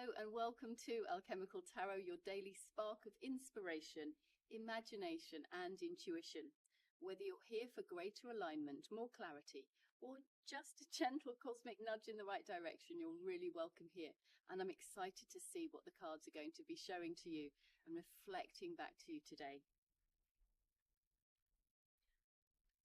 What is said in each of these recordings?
Hello and welcome to Alchemical Tarot, your daily spark of inspiration, imagination and intuition. Whether you're here for greater alignment, more clarity, or just a gentle cosmic nudge in the right direction, you're really welcome here. And I'm excited to see what the cards are going to be showing to you and reflecting back to you today.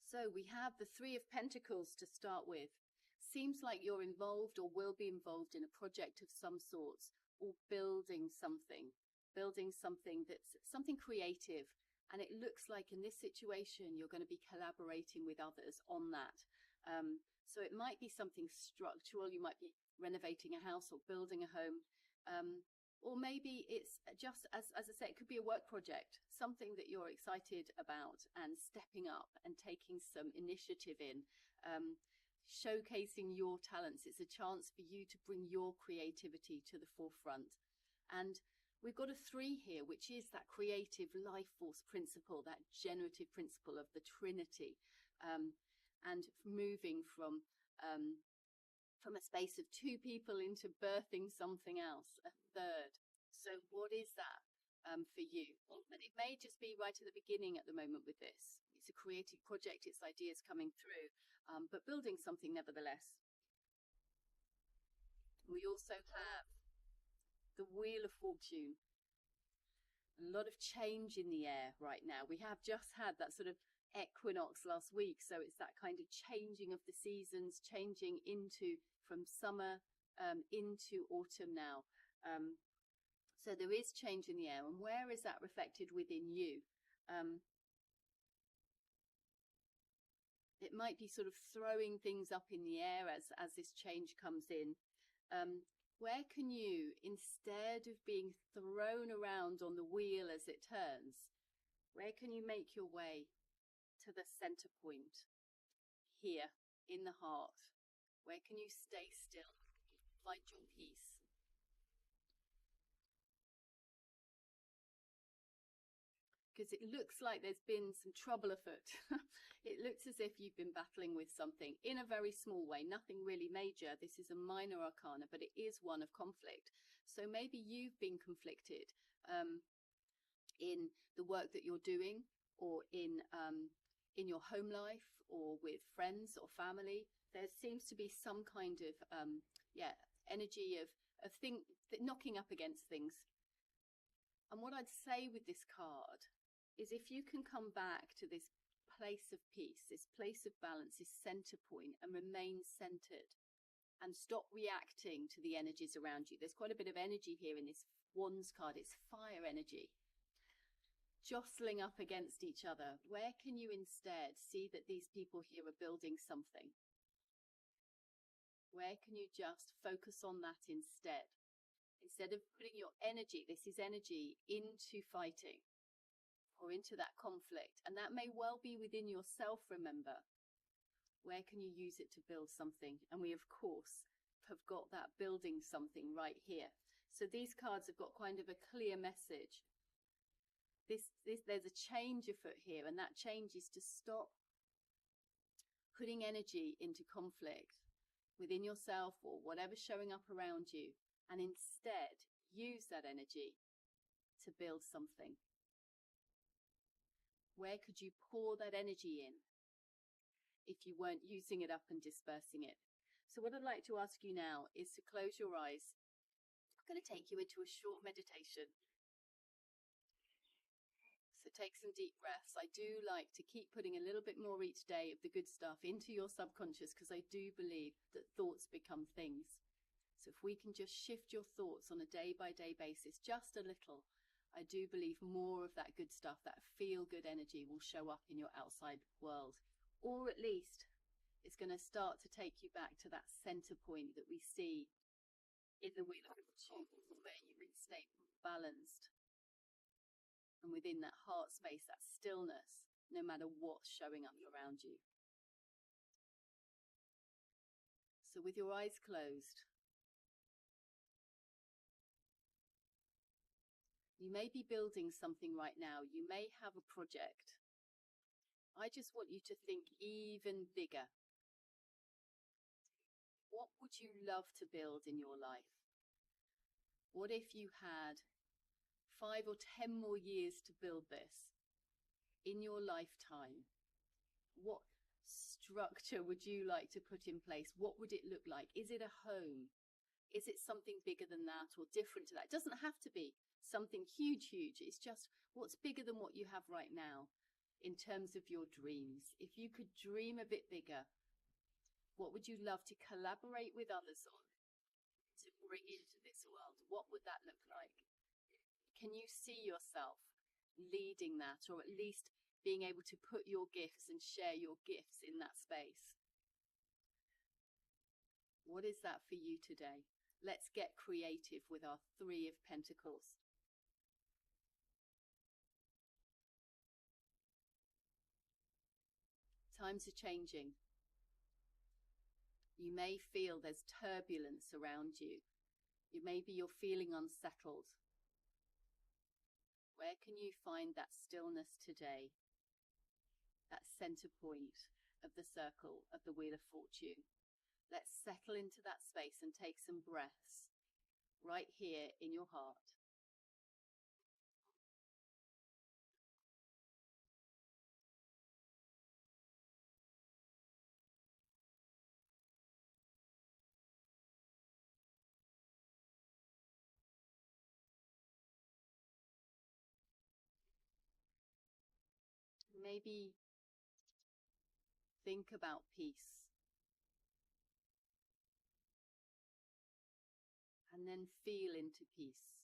So we have the Three of Pentacles to start with. Seems like you're involved or will be involved in a project of some sorts, or building something that's something creative. And it looks like in this situation, you're going to be collaborating with others on that. So it might be something structural. You might be renovating a house or building a home. Or maybe it's just, as I say, it could be a work project, something that you're excited about and stepping up and taking some initiative in. Showcasing your talents. It's a chance for you to bring your creativity to the forefront. And we've got a 3 here, which is that creative life force principle, that generative principle of the Trinity, and moving from a space of 2 people into birthing something else, a 3rd. So what is that for you? And it may just be right at the beginning at the moment with this. It's a creative project, it's ideas coming through, but building something nevertheless. We also have the Wheel of Fortune. A lot of change in the air right now. We have just had that sort of equinox last week, so it's that kind of changing of the seasons, changing from summer into autumn now. So there is change in the air, and where is that reflected within you? It might be sort of throwing things up in the air as this change comes in. Where can you, instead of being thrown around on the wheel as it turns, where can you make your way to the center point here in the heart? Where can you stay still, find your peace? Because it looks like there's been some trouble afoot. It looks as if you've been battling with something in a very small way, nothing really major. This is a minor arcana, but it is one of conflict. So maybe you've been conflicted in the work that you're doing, or in your home life, or with friends or family. There seems to be some kind of energy of knocking up against things. And what I'd say with this card is, if you can come back to this place of peace, this place of balance, this center point, and remain centered and stop reacting to the energies around you. There's quite a bit of energy here in this Wands card. It's fire energy, jostling up against each other. Where can you instead see that these people here are building something? Where can you just focus on that instead? Instead of putting your energy, this is energy, into fighting or into that conflict. And that may well be within yourself, remember. Where can you use it to build something? And we, of course, have got that building something right here. So these cards have got kind of a clear message. There's a change afoot here, and that change is to stop putting energy into conflict within yourself or whatever's showing up around you, and instead use that energy to build something. Where could you pour that energy in if you weren't using it up and dispersing it? So what I'd like to ask you now is to close your eyes. I'm going to take you into a short meditation. So take some deep breaths. I do like to keep putting a little bit more each day of the good stuff into your subconscious, because I do believe that thoughts become things. So if we can just shift your thoughts on a day-by-day basis, just a little, I do believe more of that good stuff, that feel-good energy, will show up in your outside world. Or at least it's going to start to take you back to that center point that we see in the Wheel of Fortune, where you can stay balanced. And within that heart space, that stillness, no matter what's showing up around you. So with your eyes closed, you may be building something right now. You may have a project. I just want you to think even bigger. What would you love to build in your life? What if you had 5 or 10 more years to build this in your lifetime? What structure would you like to put in place? What would it look like? Is it a home? Is it something bigger than that or different to that? It doesn't have to be something huge. It's just what's bigger than what you have right now in terms of your dreams. If you could dream a bit bigger, what would you love to collaborate with others on to bring into this world? What would that look like? Can you see yourself leading that, or at least being able to put your gifts and share your gifts in that space? What is that for you today? Let's get creative with our 3 of Pentacles. Times are changing. You may feel there's turbulence around you. Maybe you're feeling unsettled. Where can you find that stillness today? That center point of the circle of the Wheel of Fortune. Let's settle into that space and take some breaths right here in your heart. Maybe think about peace. And then feel into peace.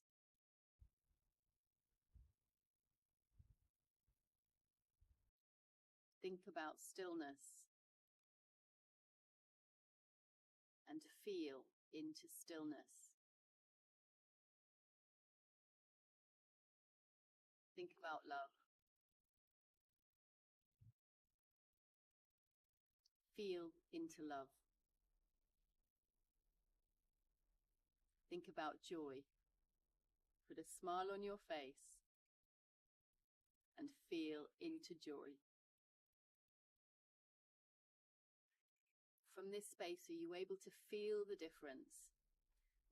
Think about stillness. And feel into stillness. Think about love. Feel into love. Think about joy. Put a smile on your face and feel into joy. From this space, are you able to feel the difference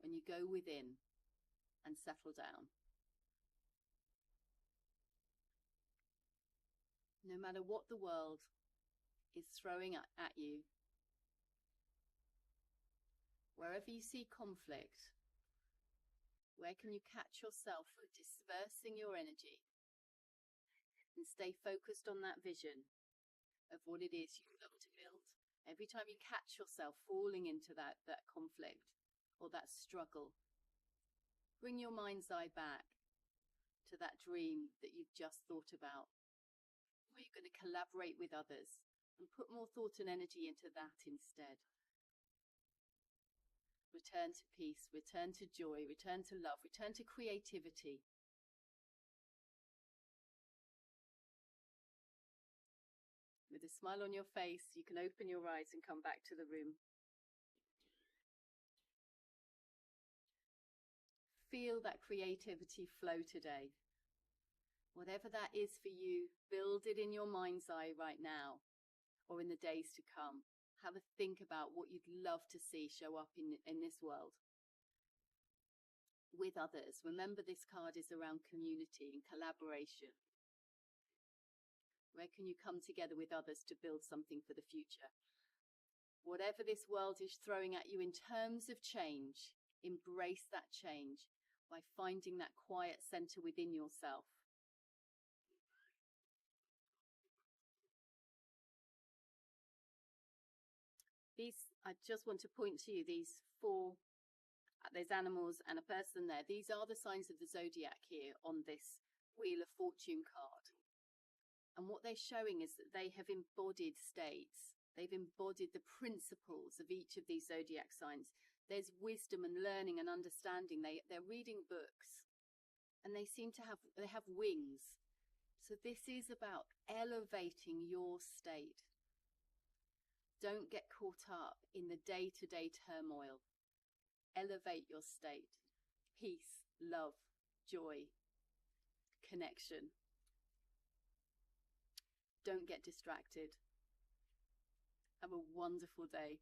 when you go within and settle down? No matter what the world is throwing at you, wherever you see conflict, where can you catch yourself dispersing your energy and stay focused on that vision of what it is you love to build? Every time you catch yourself falling into that conflict or that struggle, bring your mind's eye back to that dream that you've just thought about, where you're going to collaborate with others, and put more thought and energy into that instead. Return to peace, return to joy, return to love, return to creativity. With a smile on your face, you can open your eyes and come back to the room. Feel that creativity flow today. Whatever that is for you, build it in your mind's eye right now or in the days to come. Have a think about what you'd love to see show up in this world with others. Remember, this card is around community and collaboration. Where can you come together with others to build something for the future? Whatever this world is throwing at you in terms of change, embrace that change by finding that quiet center within yourself. I just want to point to you, these 4, there's animals and a person there. These are the signs of the zodiac here on this Wheel of Fortune card. And what they're showing is that they have embodied states. They've embodied the principles of each of these zodiac signs. There's wisdom and learning and understanding. They're reading books and they seem to have wings. So this is about elevating your state. Don't get caught up in the day-to-day turmoil. Elevate your state. Peace, love, joy, connection. Don't get distracted. Have a wonderful day.